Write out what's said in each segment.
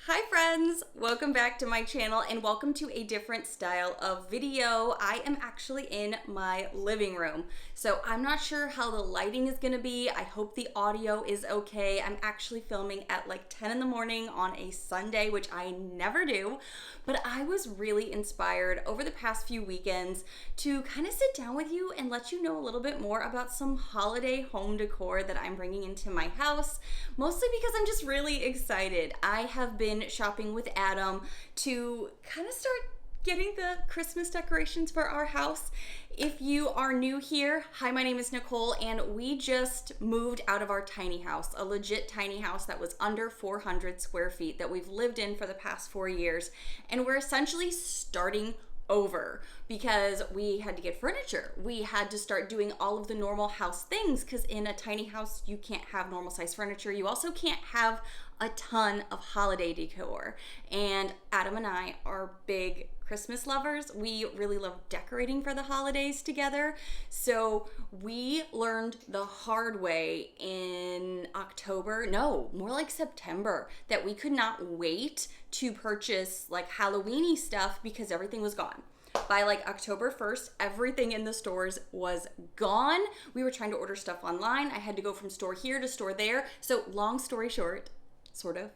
Hi friends, welcome back to my channel and welcome to a different style of video. I am actually in my living room, so I'm not sure how the lighting is gonna be. I hope the audio is okay. I'm actually filming at like 10 in the morning on a Sunday, which I never do, but I was really inspired over the past few weekends to kind of sit down with you and let you know a little bit more about some holiday home decor that I'm bringing into my house, mostly because I'm just really excited. I have been shopping with Adam to kind of start getting the Christmas decorations for our house. If you are new here, hi, my name is Nicole, and we just moved out of our tiny house, a legit tiny house that was under 400 square feet that we've lived in for the past 4 years, and we're essentially starting over because we had to get furniture. We had to start doing all of the normal house things because in a tiny house you can't have normal size furniture. You also can't have a ton of holiday decor. And Adam and I are big Christmas lovers. We really love decorating for the holidays together. So we learned the hard way in October, no, more like September, that we could not wait to purchase like Halloween-y stuff because everything was gone. By like October 1st, everything in the stores was gone. We were trying to order stuff online. I had to go from store here to store there. So long story short, sort of,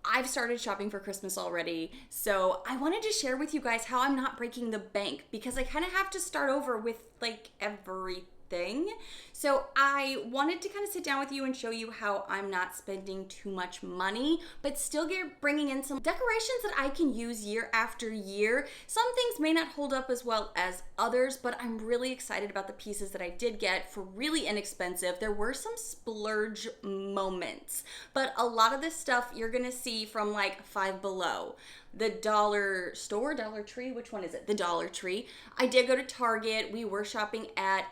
I've started shopping for Christmas already. So I wanted to share with you guys how I'm not breaking the bank because I kind of have to start over with like everything. So I wanted to kind of sit down with you and show you how I'm not spending too much money, but still bringing in some decorations that I can use year after year. Some things may not hold up as well as others, but I'm really excited about the pieces that I did get for really inexpensive. There were some splurge moments, but a lot of this stuff you're gonna see from like Five Below. The dollar store, Dollar Tree, which one is it? The Dollar Tree. I did go to Target. We were shopping at,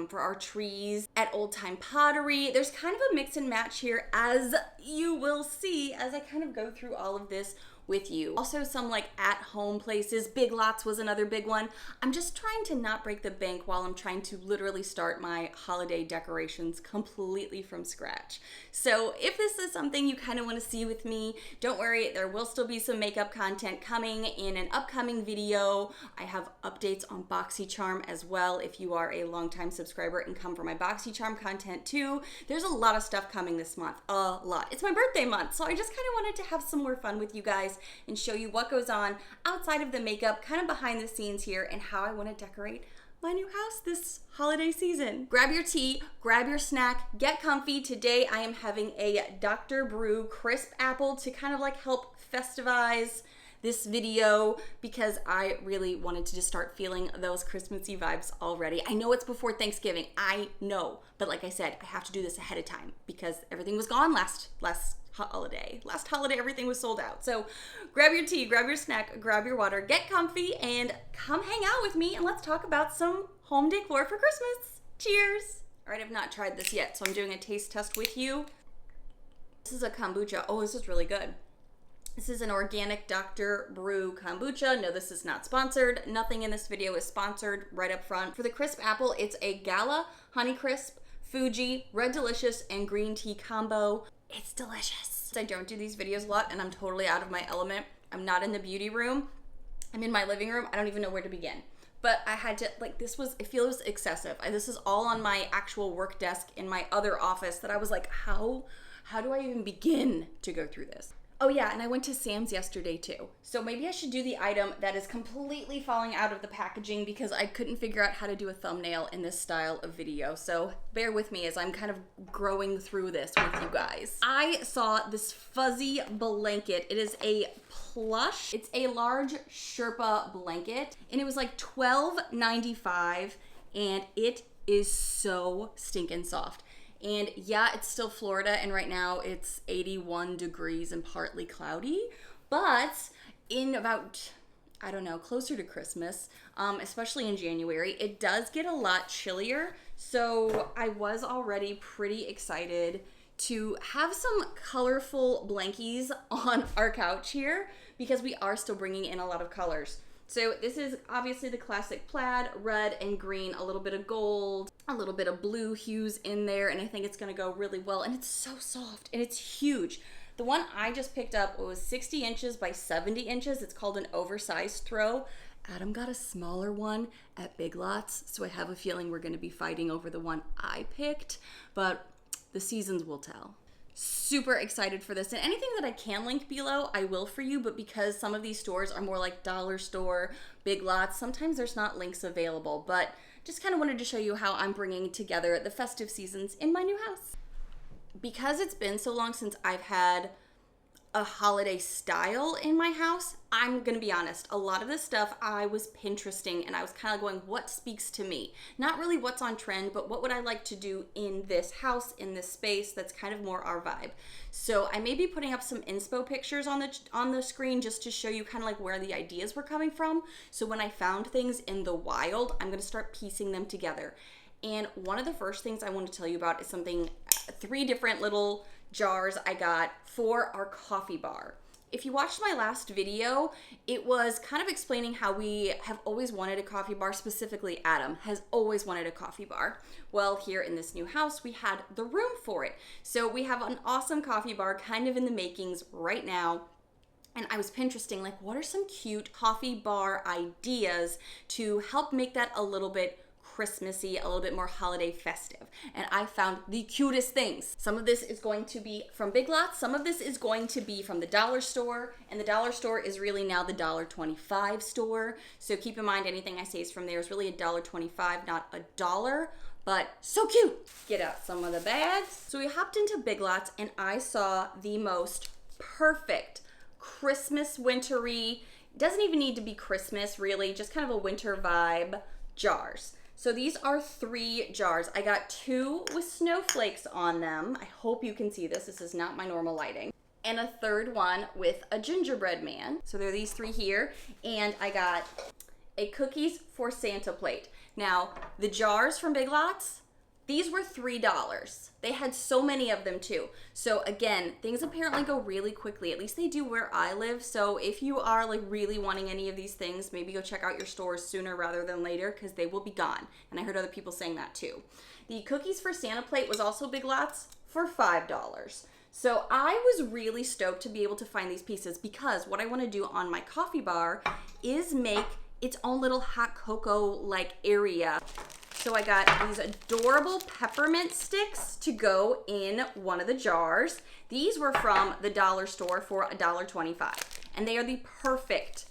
for our trees at Old Time Pottery. There's kind of a mix and match here, as you will see as I kind of go through all of this with you. Also some like at-home places. Big Lots was another big one. I'm just trying to not break the bank while I'm trying to literally start my holiday decorations completely from scratch. So if this is something you kind of want to see with me, don't worry, there will still be some makeup content coming in an upcoming video. I have updates on BoxyCharm as well if you are a longtime subscriber and come for my BoxyCharm content too. There's a lot of stuff coming this month, a lot. It's my birthday month, so I just kind of wanted to have some more fun with you guys and show you what goes on outside of the makeup, kind of behind the scenes here, and how I want to decorate my new house this holiday season. Grab your tea, grab your snack, get comfy. Today I am having a Dr. Brew crisp apple to kind of like help festivize this video because I really wanted to just start feeling those Christmassy vibes already. I know it's before Thanksgiving, I know, but like I said, I have to do this ahead of time because everything was gone last holiday. Last holiday, everything was sold out. So grab your tea, grab your snack, grab your water, get comfy, and come hang out with me and let's talk about some home decor for Christmas. Cheers. All right, I've not tried this yet, so I'm doing a taste test with you. This is a kombucha. Oh, this is really good. This is an organic Dr. Brew kombucha. No, this is not sponsored. Nothing in this video is sponsored right up front. For the crisp apple, it's a Gala Honeycrisp, Fuji, Red Delicious, and green tea combo. It's delicious. I don't do these videos a lot and I'm totally out of my element. I'm not in the beauty room. I'm in my living room. I don't even know where to begin. But I had to, like, it feels excessive. This is all on my actual work desk in my other office that I was like, how do I even begin to go through this? Oh yeah, and I went to Sam's yesterday too. So maybe I should do the item that is completely falling out of the packaging because I couldn't figure out how to do a thumbnail in this style of video. So bear with me as I'm kind of growing through this with you guys. I saw this fuzzy blanket. It is a plush. It's a large Sherpa blanket and it was like $12.95 and it is so stinking soft. And yeah, it's still Florida, and right now it's 81 degrees and partly cloudy. But in about, I don't know, closer to Christmas, especially in January, it does get a lot chillier. So I was already pretty excited to have some colorful blankies on our couch here because we are still bringing in a lot of colors. So this is obviously the classic plaid, red and green, a little bit of gold, a little bit of blue hues in there, and I think it's gonna go really well. And it's so soft and it's huge. The one I just picked up was 60 inches by 70 inches. It's called an oversized throw. Adam got a smaller one at Big Lots, so I have a feeling we're going to be fighting over the one I picked, but the seasons will tell. Super excited for this, and anything that I can link below I will for you, but because some of these stores are more like dollar store, Big Lots, sometimes there's not links available, but just kind of wanted to show you how I'm bringing together the festive seasons in my new house. Because it's been so long since I've had a holiday style in my house, I'm gonna be honest, a lot of this stuff I was Pinteresting, and I was kind of going, what speaks to me? Not really what's on trend, but what would I like to do in this house, in this space that's kind of more our vibe. So I may be putting up some inspo pictures on the screen just to show you kind of like where the ideas were coming from. So when I found things in the wild, I'm gonna start piecing them together. And one of the first things I want to tell you about is something, 3 different little jars I got for our coffee bar. If you watched my last video, it was kind of explaining how we have always wanted a coffee bar, specifically Adam has always wanted a coffee bar. Well, here in this new house, we had the room for it. So we have an awesome coffee bar kind of in the makings right now. And I was Pinteresting, like, what are some cute coffee bar ideas to help make that a little bit Christmassy, a little bit more holiday festive. And I found the cutest things. Some of this is going to be from Big Lots, some of this is going to be from the dollar store, and the dollar store is really now the $1.25 store. So keep in mind, anything I say is from there is really $1.25, not $1, but so cute. Get out some of the bags. So we hopped into Big Lots and I saw the most perfect Christmas wintry, doesn't even need to be Christmas really, just kind of a winter vibe jars. So these are 3 jars. I got 2 with snowflakes on them. I hope you can see this. This is not my normal lighting. And a 3rd one with a gingerbread man. So there are these 3 here. And I got a cookies for Santa plate. Now, the jars from Big Lots, these were $3. They had so many of them too. So again, things apparently go really quickly. At least they do where I live. So if you are like really wanting any of these things, maybe go check out your stores sooner rather than later because they will be gone. And I heard other people saying that too. The cookies for Santa plate was also Big Lots for $5. So I was really stoked to be able to find these pieces because what I want to do on my coffee bar is make its own little hot cocoa like area. So I got these adorable peppermint sticks to go in one of the jars. These were from the dollar store for $1.25, and they are the perfect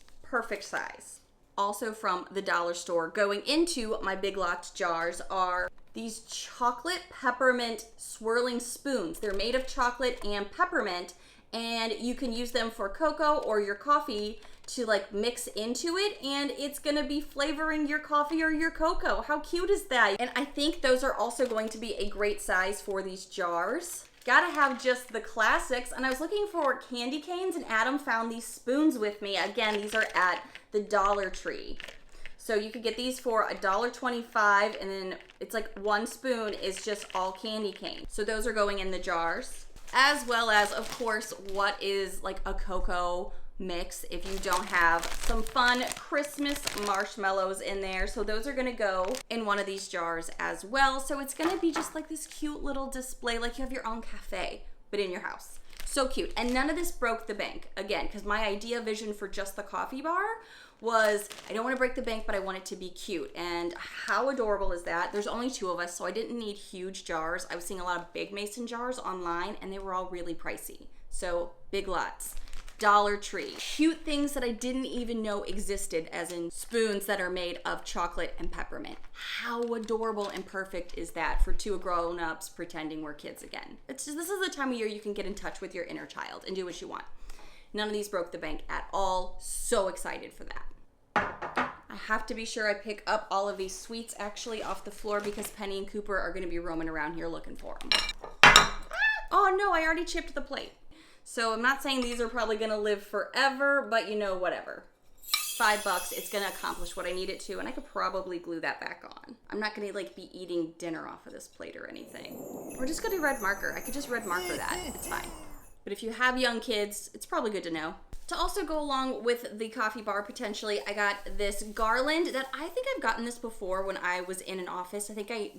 size. Also from the dollar store, going into my Big Lots jars are these chocolate peppermint swirling spoons. They're made of chocolate and peppermint, and you can use them for cocoa or your coffee to like mix into it, and it's gonna be flavoring your coffee or your cocoa. How cute is that? And I think those are also going to be a great size for these jars. Gotta have just the classics. And I was looking for candy canes, and Adam found these spoons with me. Again, these are at the Dollar Tree. So you could get these for $1.25, and then it's like 1 spoon is just all candy cane. So those are going in the jars. As well as, of course, what is like a cocoa mix if you don't have some fun Christmas marshmallows in there. So those are gonna go in one of these jars as well. So it's gonna be just like this cute little display, like you have your own cafe, but in your house. So cute. And none of this broke the bank. Again, because my idea vision for just the coffee bar was, I don't want to break the bank, but I want it to be cute. And how adorable is that? There's only 2 of us, so I didn't need huge jars. I was seeing a lot of big mason jars online, and they were all really pricey. So Big Lots, Dollar Tree, cute things that I didn't even know existed, as in spoons that are made of chocolate and peppermint. How adorable and perfect is that for 2 grown-ups pretending we're kids again? It's just, this is the time of year you can get in touch with your inner child and do what you want. None of these broke the bank at all. So excited for that. I have to be sure I pick up all of these sweets actually off the floor because Penny and Cooper are going to be roaming around here looking for them. Oh no, I already chipped the plate. So I'm not saying these are probably going to live forever, but you know, whatever. $5, it's going to accomplish what I need it to, and I could probably glue that back on. I'm not going to like be eating dinner off of this plate or anything. Or just go to red marker. I could just red marker that. It's fine. But if you have young kids, it's probably good to know. To also go along with the coffee bar, potentially, I got this garland that I think I've gotten this before when I was in an office. I think I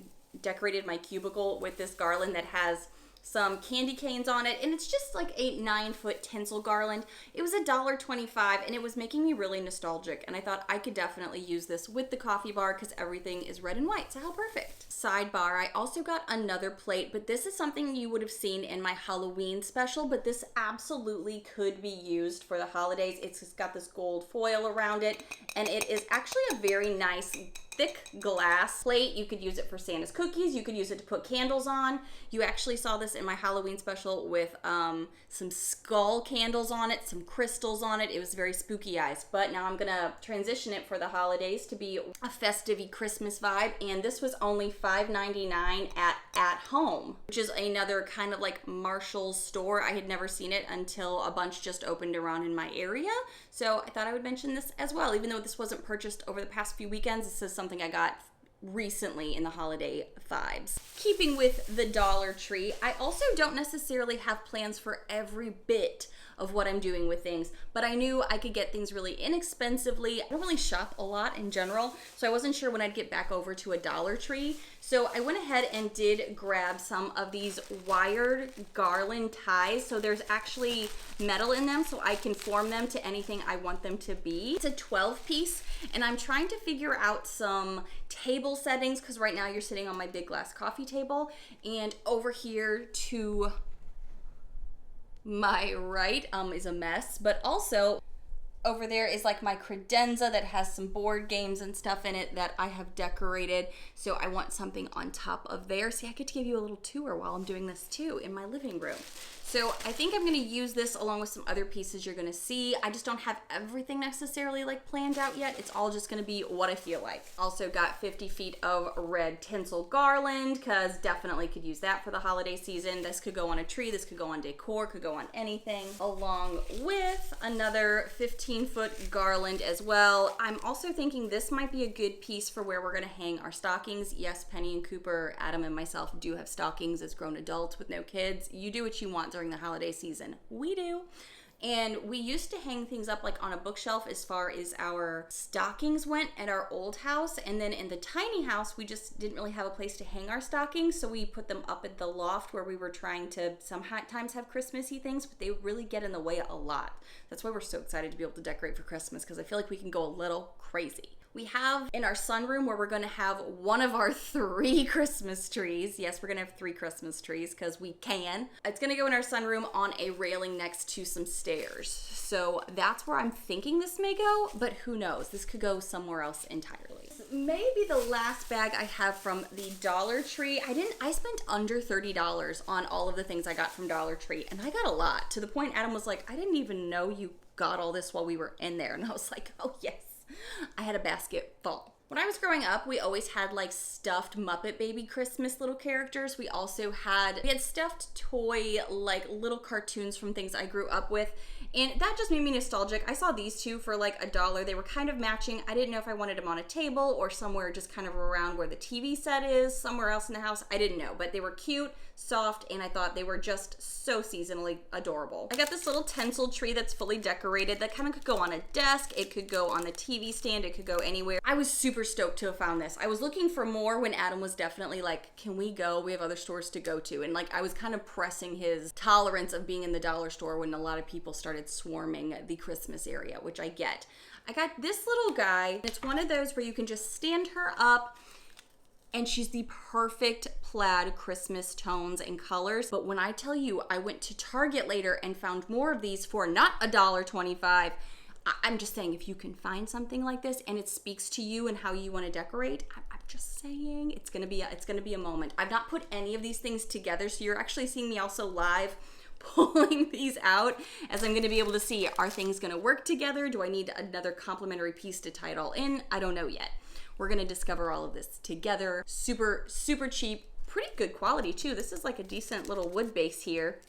decorated my cubicle with this garland that has some candy canes on it, and it's just like a 9-foot tinsel garland. It was $1.25, and it was making me really nostalgic, and I thought I could definitely use this with the coffee bar because everything is red and white, so how perfect. Sidebar, I also got another plate, but this is something you would have seen in my Halloween special, but this absolutely could be used for the holidays. It's just got this gold foil around it, and it is actually a very nice thick glass plate. You could use it for Santa's cookies. You could use it to put candles on. You actually saw this in my Halloween special with some skull candles on it, some crystals on it. It was very spooky eyes, but now I'm gonna transition it for the holidays to be a festive-y Christmas vibe, and this was only $5.99 at Home, which is another kind of like Marshall's store. I had never seen it until a bunch just opened around in my area, so I thought I would mention this as well. Even though this wasn't purchased over the past few weekends, this is something I got recently in the holiday vibes. Keeping with the Dollar Tree, I also don't necessarily have plans for every bit of what I'm doing with things, but I knew I could get things really inexpensively. I don't really shop a lot in general, so I wasn't sure when I'd get back over to a Dollar Tree. So I went ahead and did grab some of these wired garland ties. So there's actually metal in them, so I can form them to anything I want them to be. It's a 12-piece, and I'm trying to figure out some table settings because right now you're sitting on my big glass coffee table, and over here to my right is a mess, but also over there is like my credenza that has some board games and stuff in it that I have decorated. So I want something on top of there. See, I get to give you a little tour while I'm doing this too in my living room. So I think I'm gonna use this along with some other pieces you're gonna see. I just don't have everything necessarily like planned out yet. It's all just gonna be what I feel like. Also got 50 feet of red tinsel garland because definitely could use that for the holiday season. This could go on a tree, this could go on decor, could go on anything. Along with another 15-foot garland as well. I'm also thinking this might be a good piece for where we're gonna hang our stockings. Yes, Penny and Cooper, Adam and myself do have stockings as grown adults with no kids. You do what you want during the holiday season. We do. And we used to hang things up like on a bookshelf as far as our stockings went at our old house. And then in the tiny house, we just didn't really have a place to hang our stockings. So we put them up at the loft where we were trying to sometimes have Christmassy things, but they really get in the way a lot. That's why we're so excited to be able to decorate for Christmas, because I feel like we can go a little crazy. We have in our sunroom where we're going to have one of our 3 Christmas trees. Yes, we're going to have 3 Christmas trees because we can. It's going to go in our sunroom on a railing next to some stairs. So that's where I'm thinking this may go, but who knows? This could go somewhere else entirely. Maybe the last bag I have from the Dollar Tree. I spent under $30 on all of the things I got from Dollar Tree, and I got a lot, to the point Adam was like, I didn't even know you got all this while we were in there. And I was like, oh yes. I had a basket full. When I was growing up, we always had like stuffed Muppet Baby Christmas little characters. We had stuffed toy like little cartoons from things I grew up with. And that just made me nostalgic. I saw these two for like $1. They were kind of matching. I didn't know if I wanted them on a table or somewhere just kind of around where the TV set is, somewhere else in the house. I didn't know, but they were cute, soft, and I thought they were just so seasonally adorable. I got this little tinsel tree that's fully decorated that kind of could go on a desk. It could go on the TV stand. It could go anywhere. I was super stoked to have found this. I was looking for more when Adam was definitely like, can we go? We have other stores to go to. And like, I was kind of pressing his tolerance of being in the dollar store when a lot of people started swarming the Christmas area, which I get. I got this little guy. It's one of those where you can just stand her up and she's the perfect plaid Christmas tones and colors. But when I tell you, I went to Target later and found more of these for not $1.25. I'm just saying, if you can find something like this and it speaks to you and how you want to decorate, I'm just saying it's gonna be a moment. I've not put any of these things together, so you're actually seeing me also live pulling these out as I'm going to be able to see, are things going to work together? Do I need another complementary piece to tie it all in? I don't know yet. We're going to discover all of this together. Super, super cheap, pretty good quality too. This is like a decent little wood base here.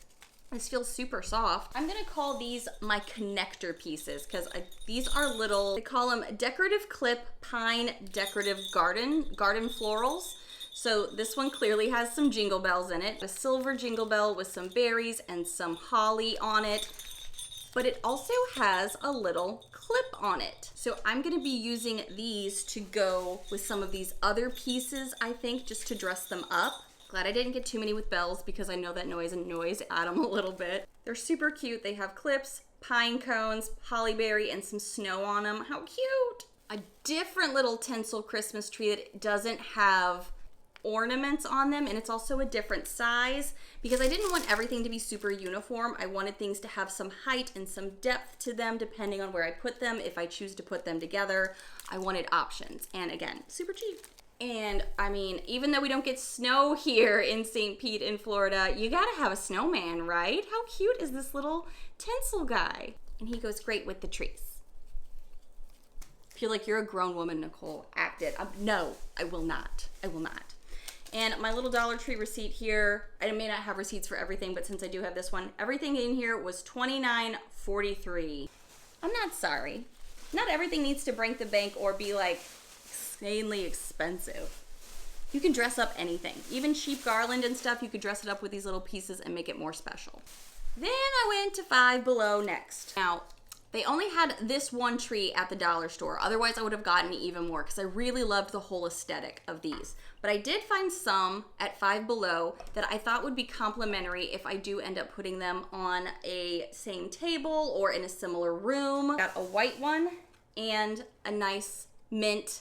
This feels super soft. I'm gonna call these my connector pieces because these are little, they call them decorative clip pine decorative garden florals. So this one clearly has some jingle bells in it. A silver jingle bell with some berries and some holly on it. But it also has a little clip on it. So I'm gonna be using these to go with some of these other pieces, I think, just to dress them up. Glad I didn't get too many with bells because I know that noise annoys Adam a little bit. They're super cute. They have clips, pine cones, hollyberry, and some snow on them. How cute! A different little tinsel Christmas tree that doesn't have ornaments on them, and it's also a different size because I didn't want everything to be super uniform. I wanted things to have some height and some depth to them depending on where I put them. If I choose to put them together, I wanted options, and again, super cheap. And I mean, even though we don't get snow here in St. Pete in Florida, you gotta have a snowman, right? How cute is this little tinsel guy? And he goes great with the trees. I feel like you're a grown woman, Nichole. Act it. No, I will not. I will not. And my little Dollar Tree receipt here, I may not have receipts for everything, but since I do have this one, everything in here was $29.43. I'm not sorry. Not everything needs to break the bank or be like insanely expensive. You can dress up anything. Even cheap garland and stuff, you could dress it up with these little pieces and make it more special. Then I went to Five Below next. Now, they only had this one tree at the dollar store. Otherwise, I would have gotten even more because I really loved the whole aesthetic of these. But I did find some at Five Below that I thought would be complimentary if I do end up putting them on a same table or in a similar room. Got a white one and a nice mint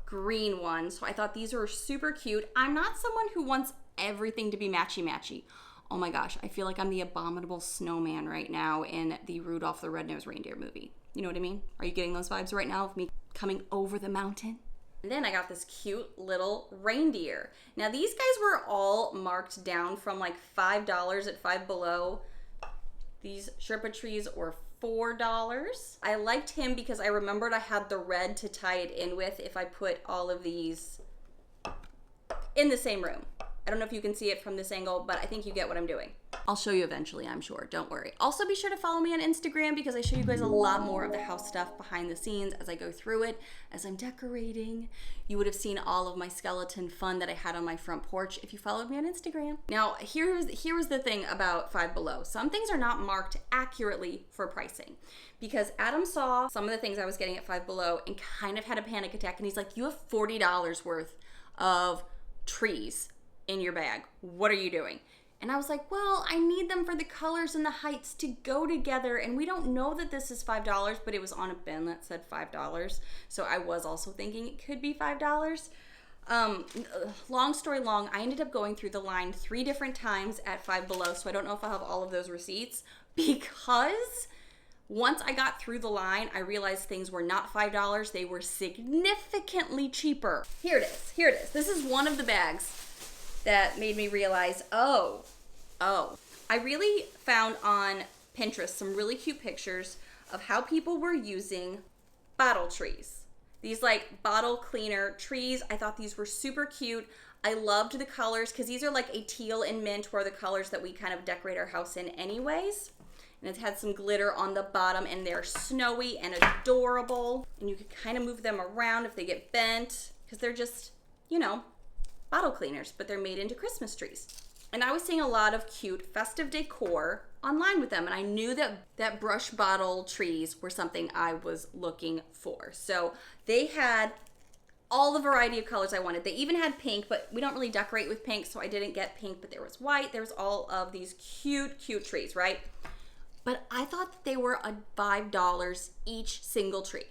green one. So I thought these were super cute. I'm not someone who wants everything to be matchy-matchy. Oh my gosh, I feel like I'm the abominable snowman right now in the Rudolph the Red-Nosed Reindeer movie. You know what I mean? Are you getting those vibes right now of me coming over the mountain? And then I got this cute little reindeer. Now these guys were all marked down from like $5 at Five Below. These Sherpa trees were $4. I liked him because I remembered I had the red to tie it in with if I put all of these in the same room. I don't know if you can see it from this angle, but I think you get what I'm doing. I'll show you eventually, I'm sure. Don't worry. Also, be sure to follow me on Instagram because I show you guys a lot more of the house stuff behind the scenes as I go through it, as I'm decorating. You would have seen all of my skeleton fun that I had on my front porch if you followed me on Instagram. Now, here was the thing about Five Below. Some things are not marked accurately for pricing because Adam saw some of the things I was getting at Five Below and kind of had a panic attack, and he's like, you have $40 worth of trees in your bag. What are you doing? And I was like, well, I need them for the colors and the heights to go together, and we don't know that this is $5, but it was on a bin that said $5, so I was also thinking it could be $5. Long story long, I ended up going through the line 3 different times at Five Below, so I don't know if I'll have all of those receipts, because once I got through the line, I realized things were not $5, they were significantly cheaper. Here it is, here it is. This is one of the bags that made me realize, oh, I really found on Pinterest some really cute pictures of how people were using bottle trees. These like bottle cleaner trees. I thought these were super cute. I loved the colors because these are like a teal and mint, where the colors that we kind of decorate our house in anyways. And it had some glitter on the bottom, and they're snowy and adorable. And you could kind of move them around if they get bent because they're just, you know, bottle cleaners, but they're made into Christmas trees. And I was seeing a lot of cute festive decor online with them, and I knew that brush bottle trees were something I was looking for. So they had all the variety of colors I wanted. They even had pink, but we don't really decorate with pink, so I didn't get pink, but there was white. There was all of these cute trees, right? But I thought that they were $5 each single tree.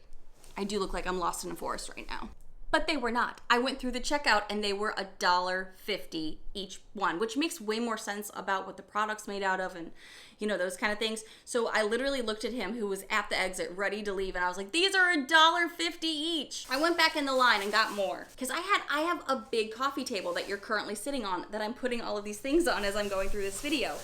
I do look like I'm lost in a forest right now. But they were not. I went through the checkout and they were $1.50 each one, which makes way more sense about what the product's made out of and, you know, those kind of things. So I literally looked at him, who was at the exit ready to leave, and I was like, these are $1.50 each. I went back in the line and got more because I have a big coffee table that you're currently sitting on that I'm putting all of these things on as I'm going through this video.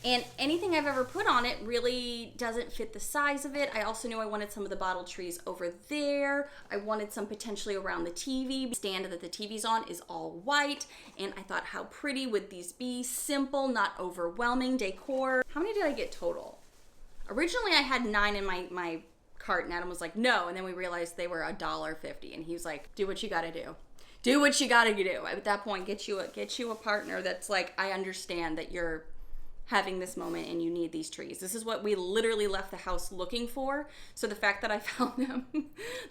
And anything I've ever put on it really doesn't fit the size of it. I also knew I wanted some of the bottle trees over there. I wanted some potentially around the TV. The stand that the TV's on is all white. And I thought, how pretty would these be? Simple, not overwhelming decor. How many did I get total? Originally I had 9 in my cart, and Adam was like, no. And then we realized they were $1.50. And he was like, do what you gotta do. Do what you gotta do. At that point, get you a partner that's like, I understand that you're having this moment and you need these trees. This is what we literally left the house looking for. So the fact that I found them,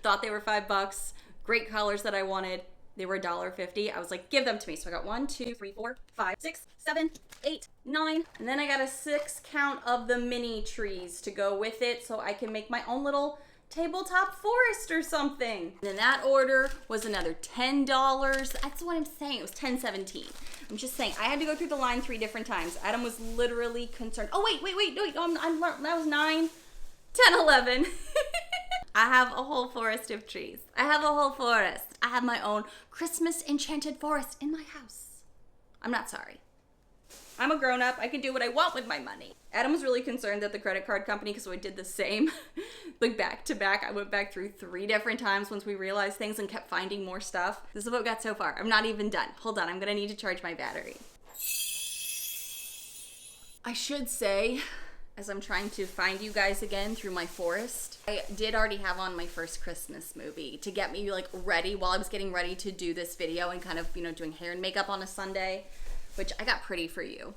thought they were $5, great colors that I wanted, They were $1.50. I was like, give them to me. So I got 1, 2, 3, 4, 5, 6, 7, 8, 9. And then I got a 6 count of the mini trees to go with it so I can make my own little tabletop forest or something. And then that order was another $10. That's what I'm saying. It was $10.17. I'm just saying, I had to go through the line 3 different times. Adam was literally concerned. Oh, wait. That was 9, 10, 11. I have a whole forest of trees. I have a whole forest. I have my own Christmas enchanted forest in my house. I'm not sorry. I'm a grown-up. I can do what I want with my money. Adam was really concerned that the credit card company, because we did the same, like back to back. I went back through 3 different times once we realized things and kept finding more stuff. This is what we got so far. I'm not even done. Hold on, I'm gonna need to charge my battery. I should say, as I'm trying to find you guys again through my forest, I did already have on my first Christmas movie to get me like ready while I was getting ready to do this video and kind of, you know, doing hair and makeup on a Sunday, which I got pretty for you.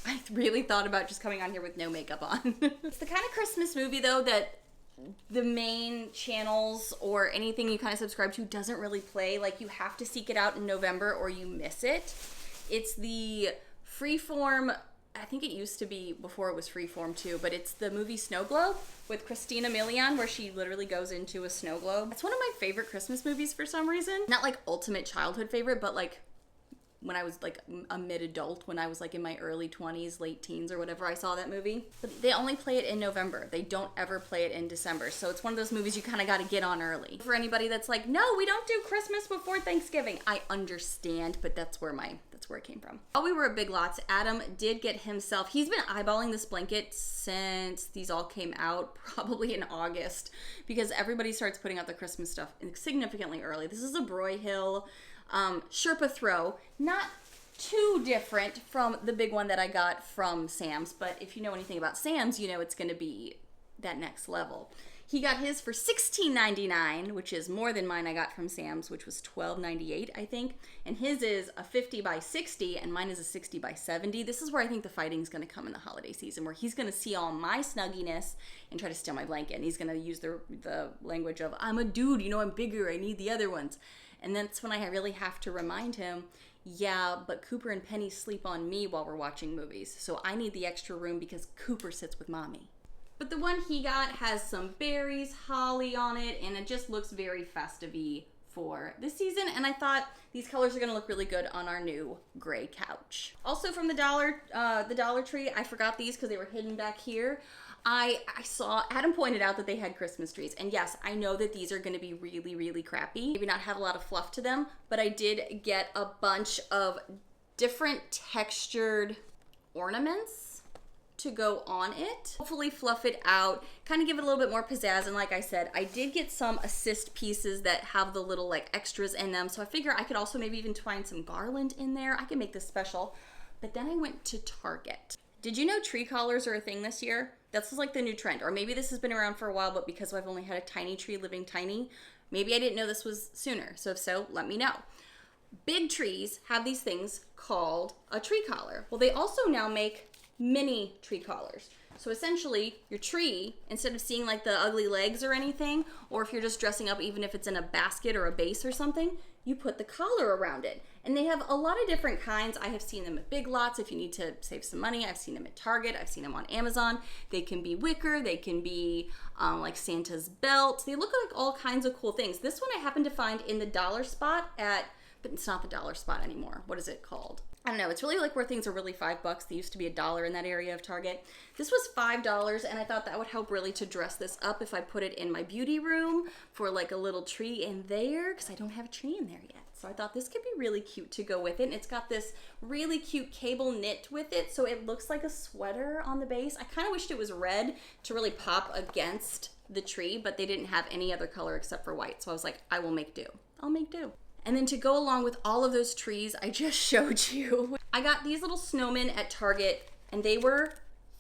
I really thought about just coming on here with no makeup on. It's the kind of Christmas movie though that the main channels or anything you kind of subscribe to doesn't really play. Like, you have to seek it out in November or you miss it. It's the Freeform, I think it used to be before it was Freeform too, but it's the movie Snow Globe with Christina Milian, where she literally goes into a snow globe. It's one of my favorite Christmas movies for some reason. Not like ultimate childhood favorite, but like when I was like a mid-adult, when I was like in my early 20s, late teens or whatever, I saw that movie. But they only play it in November. They don't ever play it in December. So it's one of those movies you kind of got to get on early. For anybody that's like, no, we don't do Christmas before Thanksgiving. I understand, but that's where it came from. While we were at Big Lots, Adam did get himself, he's been eyeballing this blanket since these all came out, probably in August, because everybody starts putting out the Christmas stuff significantly early. This is a Broyhill Sherpa throw, not too different from the big one that I got from Sam's, but if you know anything about Sam's, you know it's going to be that next level. He got his for $16.99, which is more than mine I got from Sam's, which was $12.98, I think. And his is a 50 by 60, and mine is a 60 by 70. This is where I think the fighting's going to come in the holiday season, where he's going to see all my snugginess and try to steal my blanket. And he's going to use the language of, I'm a dude, you know, I'm bigger, I need the other ones. And that's when I really have to remind him, yeah, but Cooper and Penny sleep on me while we're watching movies. So I need the extra room because Cooper sits with mommy. But the one he got has some berries, holly on it, and it just looks very festive-y for this season. And I thought these colors are going to look really good on our new gray couch. Also from the Dollar Tree, I forgot these because they were hidden back here. I saw, Adam pointed out that they had Christmas trees. And yes, I know that these are going to be really, really crappy. Maybe not have a lot of fluff to them, but I did get a bunch of different textured ornaments to go on it. Hopefully fluff it out, kind of give it a little bit more pizzazz. And like I said, I did get some assist pieces that have the little like extras in them. So I figure I could also maybe even twine some garland in there. I can make this special. But then I went to Target. Did you know tree collars are a thing this year? That's like the new trend. Or maybe this has been around for a while, but because I've only had a tiny tree living tiny, maybe I didn't know this was sooner. So if so, let me know. Big trees have these things called a tree collar. Well, they also now make mini tree collars. So essentially, your tree, instead of seeing like the ugly legs or anything, or if you're just dressing up, even if it's in a basket or a base or something, you put the collar around it. And they have a lot of different kinds. I have seen them at Big Lots if you need to save some money. I've seen them at Target. I've seen them on Amazon. They can be wicker. They can be like Santa's belt. They look like all kinds of cool things. This one I happened to find in the dollar spot but it's not the dollar spot anymore. What is it called? I don't know. It's really like where things are really $5. They used to be $1 in that area of Target. This was $5, and I thought that would help really to dress this up if I put it in my beauty room for like a little tree in there, because I don't have a tree in there yet. So I thought this could be really cute to go with it. And it's got this really cute cable knit with it, so it looks like a sweater on the base. I kind of wished it was red to really pop against the tree, but they didn't have any other color except for white. So I was like, I will make do. I'll make do. And then to go along with all of those trees I just showed you, I got these little snowmen at Target, and they were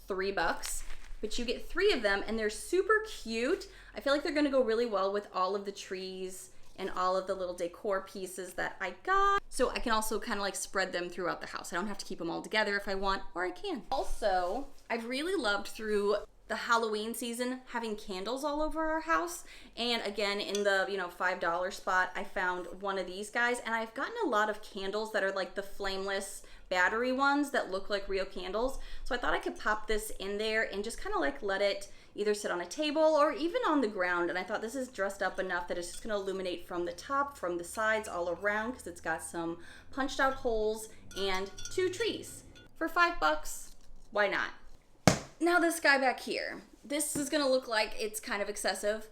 $3, but you get 3 of them, and they're super cute. I feel like they're gonna go really well with all of the trees and all of the little decor pieces that I got. So I can also kind of like spread them throughout the house. I don't have to keep them all together if I want, or I can. Also, I've really loved through the Halloween season having candles all over our house. And again, in the, $5 spot, I found one of these guys, and I've gotten a lot of candles that are like the flameless battery ones that look like real candles. So I thought I could pop this in there and just kind of like let it either sit on a table or even on the ground. And I thought this is dressed up enough that it's just gonna illuminate from the top, from the sides, all around, because it's got some punched out holes and 2 trees. For $5, why not? Now this guy back here, this is gonna look like it's kind of excessive.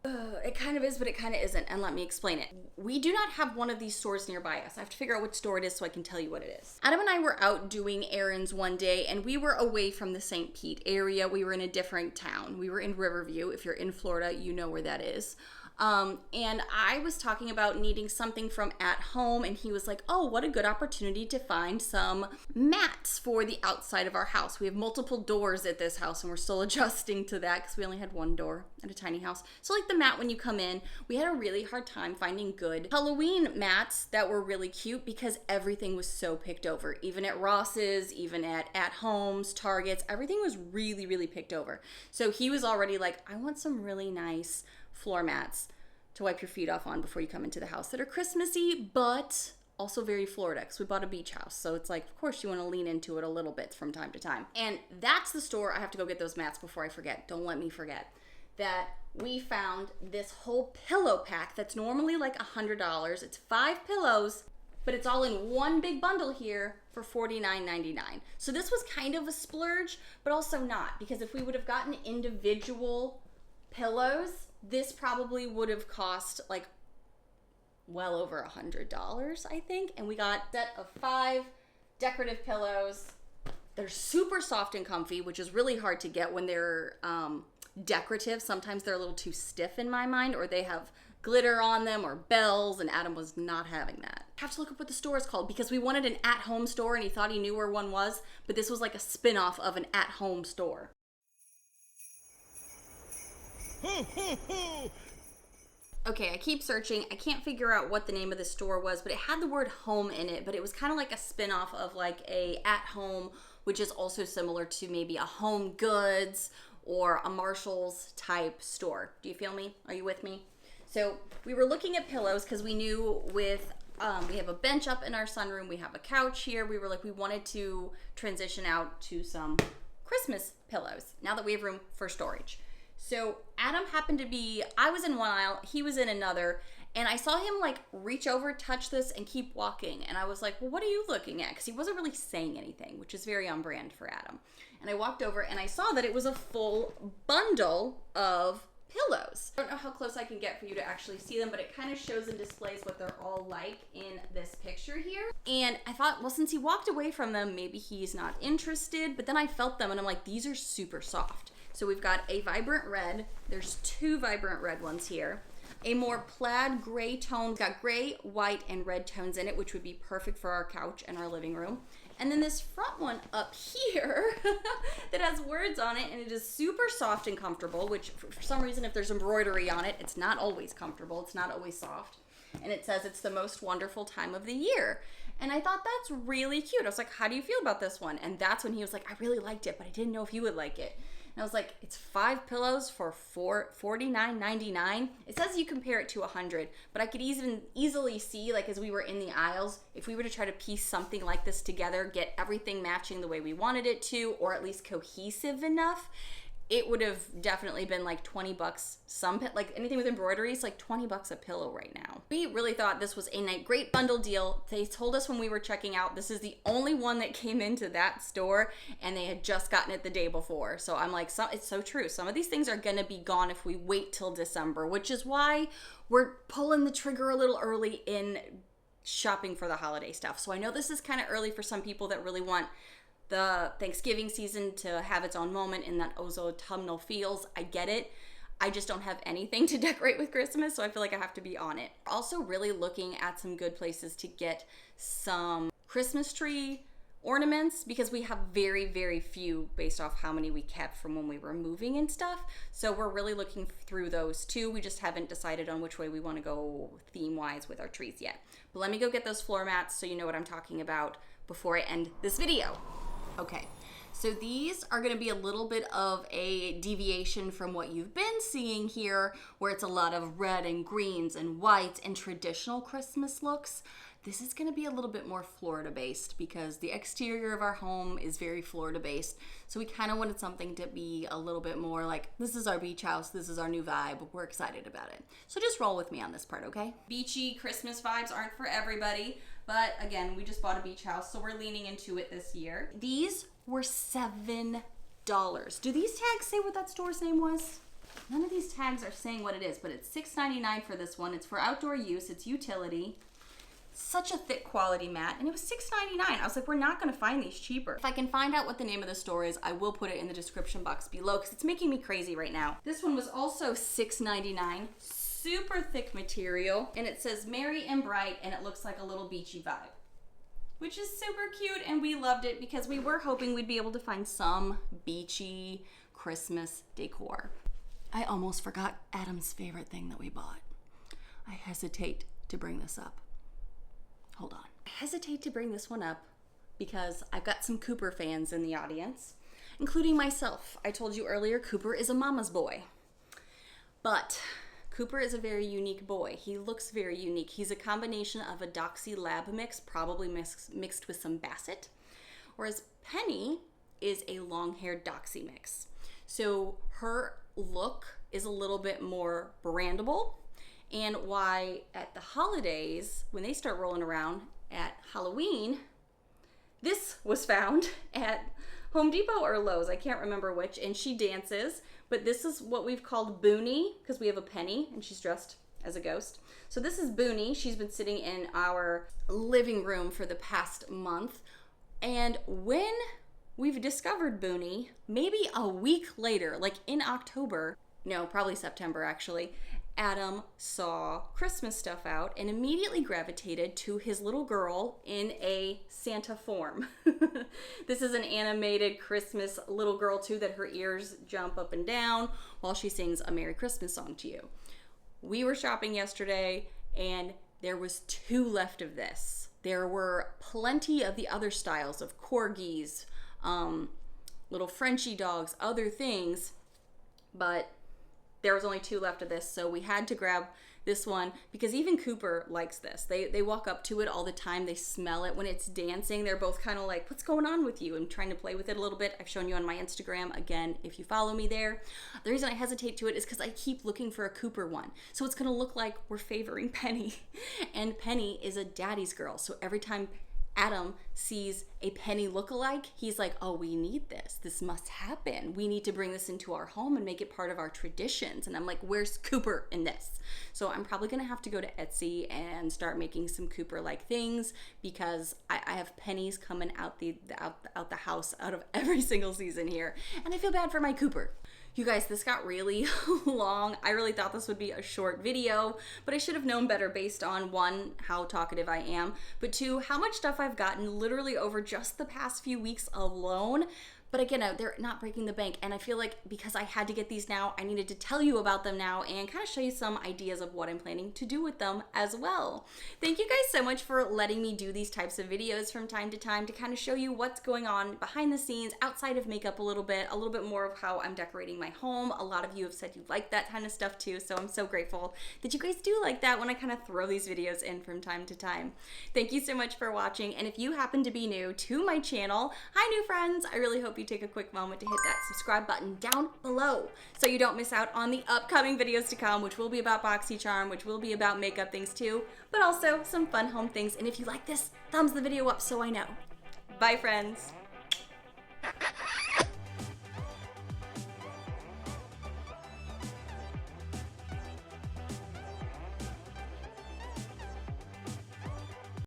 It kind of is, but it kind of isn't, and let me explain it. We do not have one of these stores nearby us. I have to figure out what store it is so I can tell you what it is. Adam and I were out doing errands one day, and we were away from the St. Pete area. We were in a different town. We were in Riverview. If you're in Florida, you know where that is. And I was talking about needing something from at home, and he was like, oh, what a good opportunity to find some mats for the outside of our house. We have multiple doors at this house, and we're still adjusting to that because we only had one door at a tiny house. So like the mat when you come in, we had a really hard time finding good Halloween mats that were really cute because everything was so picked over. Even at Ross's, even at homes, Targets, everything was really, really picked over. So he was already like, I want some really nice floor mats to wipe your feet off on before you come into the house that are Christmassy, but also very Florida, because we bought a beach house. So it's like, of course, you want to lean into it a little bit from time to time. And that's the store. I have to go get those mats before I forget. Don't let me forget that we found this whole pillow pack that's normally like $100. It's 5 pillows, but it's all in one big bundle here for $49.99. So this was kind of a splurge, but also not, because if we would have gotten individual pillows, this probably would have cost like well over $100, I think. And we got a set of 5 decorative pillows. They're super soft and comfy, which is really hard to get when they're decorative. Sometimes they're a little too stiff in my mind, or they have glitter on them or bells, and Adam was not having that. I have to look up what the store is called because we wanted an at-home store and he thought he knew where one was, but this was like a spin-off of an at-home store. Okay, I keep searching. I can't figure out what the name of the store was, but it had the word home in it, but it was kind of like a spin-off of like a at-home, which is also similar to maybe a Home Goods or a Marshall's type store. Do you feel me? Are you with me? So we were looking at pillows because we knew with we have a bench up in our sunroom, we have a couch here. We were like, we wanted to transition out to some Christmas pillows now that we have room for storage. So Adam happened to be, I was in one aisle, he was in another, and I saw him like reach over, touch this, and keep walking. And I was like, well, what are you looking at? Because he wasn't really saying anything, which is very on brand for Adam. And I walked over and I saw that it was a full bundle of pillows. I don't know how close I can get for you to actually see them, but it kind of shows and displays what they're all like in this picture here. And I thought, well, since he walked away from them, maybe he's not interested. But then I felt them and I'm like, these are super soft. So we've got a vibrant red. There's 2 vibrant red ones here. A more plaid gray tone. It's got gray, white, and red tones in it, which would be perfect for our couch and our living room. And then this front one up here that has words on it, and it is super soft and comfortable, which for some reason, if there's embroidery on it, it's not always comfortable. It's not always soft. And it says it's the most wonderful time of the year. And I thought that's really cute. I was like, how do you feel about this one? And that's when he was like, I really liked it, but I didn't know if you would like it. And I was like, it's 5 pillows for $49.99. It says you compare it to 100, but I could easily see, like as we were in the aisles, if we were to try to piece something like this together, get everything matching the way we wanted it to, or at least cohesive enough, it would have definitely been like $20. Like anything with embroidery is like $20 a pillow right now. We really thought this was a great bundle deal. They told us when we were checking out, this is the only one that came into that store, and they had just gotten it the day before. So I'm like, it's so true. Some of these things are gonna be gone if we wait till December, which is why we're pulling the trigger a little early in shopping for the holiday stuff. So I know this is kind of early for some people that really want the Thanksgiving season to have its own moment in that autumnal feels. I get it. I just don't have anything to decorate with Christmas, so I feel like I have to be on it. Also really looking at some good places to get some Christmas tree ornaments because we have very, very few based off how many we kept from when we were moving and stuff. So we're really looking through those too. We just haven't decided on which way we want to go theme-wise with our trees yet. But let me go get those floor mats so you know what I'm talking about before I end this video. Okay, So these are going to be a little bit of a deviation from what you've been seeing here, where it's a lot of red and greens and whites and traditional Christmas looks. This is going to be a little bit more Florida based because the exterior of our home is very Florida based. So we kind of wanted something to be a little bit more like, this is our beach house, this is our new vibe, we're excited about it. So just roll with me on this part, okay? Beachy Christmas vibes aren't for everybody, but again, we just bought a beach house, so we're leaning into it this year. These were $7. Do these tags say what that store's name was? None of these tags are saying what it is, but it's $6.99 for this one. It's for outdoor use, it's utility. Such a thick quality mat, and it was $6.99. I was like, we're not gonna find these cheaper. If I can find out what the name of the store is, I will put it in the description box below because it's making me crazy right now. This one was also $6.99, super thick material, and it says merry and bright, and it looks like a little beachy vibe, which is super cute, and we loved it because we were hoping we'd be able to find some beachy Christmas decor. I almost forgot Adam's favorite thing that we bought. I hesitate to bring this up. Hold on. I hesitate to bring this one up because I've got some Cooper fans in the audience, including myself. I told you earlier, Cooper is a mama's boy. But Cooper is a very unique boy. He looks very unique. He's a combination of a Doxy Lab mix, probably mixed with some Basset, whereas Penny is a long-haired Doxy mix. So her look is a little bit more brandable. And why at the holidays, when they start rolling around at Halloween, this was found at Home Depot or Lowe's, I can't remember which, and she dances, but this is what we've called Boonie, because we have a Penny, and she's dressed as a ghost. So this is Boonie. She's been sitting in our living room for the past month, and when we've discovered Boonie, maybe a week later, like in October, no, probably September actually, Adam saw Christmas stuff out and immediately gravitated to his little girl in a Santa form. This is an animated Christmas little girl too, that her ears jump up and down while she sings a Merry Christmas song to you. We were shopping yesterday and there was 2 left of this. There were plenty of the other styles of corgis, little Frenchie dogs, other things, but there was only 2 left of this, so we had to grab this one because even Cooper likes this. They walk up to it all the time. They smell it when it's dancing. They're both kind of like, what's going on with you? And trying to play with it a little bit. I've shown you on my Instagram, again, if you follow me there. The reason I hesitate to it is because I keep looking for a Cooper one. So it's gonna look like we're favoring Penny. And Penny is a daddy's girl. So every time Adam sees a Penny lookalike, he's like, oh, we need this. This must happen. We need to bring this into our home and make it part of our traditions. And I'm like, where's Cooper in this? So I'm probably going to have to go to Etsy and start making some Cooper-like things because I have pennies coming out the house out of every single season here. And I feel bad for my Cooper. You guys, this got really long. I really thought this would be a short video, but I should have known better based on 1, how talkative I am, but 2, how much stuff I've gotten literally over just the past few weeks alone. But again, they're not breaking the bank, and I feel like because I had to get these now, I needed to tell you about them now and kind of show you some ideas of what I'm planning to do with them as well. Thank you guys so much for letting me do these types of videos from time to time to kind of show you what's going on behind the scenes, outside of makeup a little bit more of how I'm decorating my home. A lot of you have said you like that kind of stuff too, so I'm so grateful that you guys do like that when I kind of throw these videos in from time to time. Thank you so much for watching, and if you happen to be new to my channel, hi new friends, I really hope you take a quick moment to hit that subscribe button down below so you don't miss out on the upcoming videos to come, which will be about BoxyCharm, which will be about makeup things too, but also some fun home things. And if you like this, thumbs the video up so I know. Bye friends.